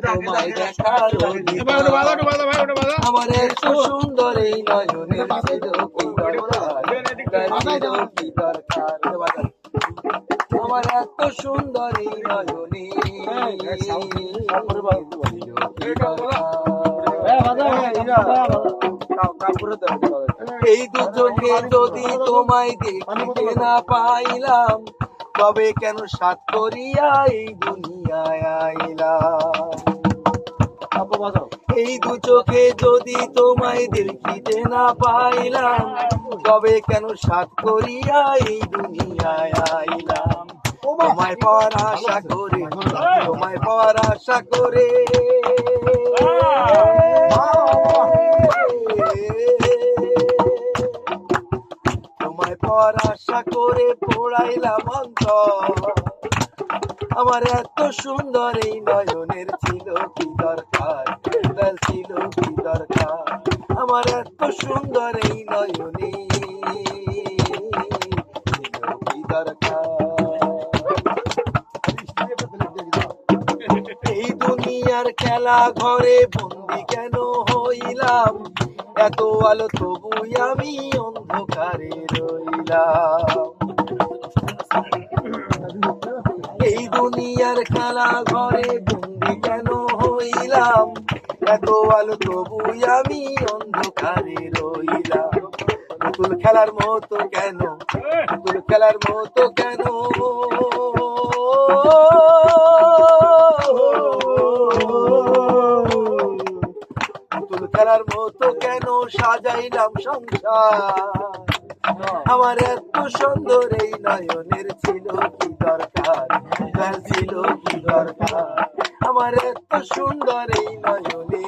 তোমায় দেখার অধিকার। আমার এত সুন্দর এই নয়নের ছিল কি দরকার, ছিল কি দরকার। আমার এত সুন্দর এই নয়নে ছিল কি দরকার। এই দু চোখে যদি তোমায় দেখিতে না পাইলাম, তবে কেন সাত করিয়া এই দুনিয়ায় আইলাম। এই দু চোখে যদি তোমায় দেখিতে না পাইলাম, তবে কেন সাত করিয়া এই দুনিয়ায় আইলাম। তোমায় পাওয়ার আশা করে, তোমায় পাওয়ার আশা করে, তোমায় পাওয়ার আশা করে পোড়াইলাম অন্তর। আমার এত সুন্দর এই নয়নের ছিল কি দরকার, ছিল কি দরকার। আমার এত সুন্দর এই নয়নে ছিল কি দরকার। এই দুনিয়ার খেলা ঘরে বন্দি কেন হইলাম, এত আলো তবু আমি অন্ধকারে রইলাম। এই দুনিয়ার খেলা ঘরে বন্দি কেন হইলাম, এত আলো তবু আমি অন্ধকারে রইলাম। পুতুল খেলার মতো কেন, পুতুল খেলার মতো কেন, পুতুল খেলার মতো কেন সাজাইলাম সংসার। আমার এত সুন্দর এই নয়নের ছিল কি দরকার, ছিল কি দরকার। আমার এত সুন্দর এই নয়নে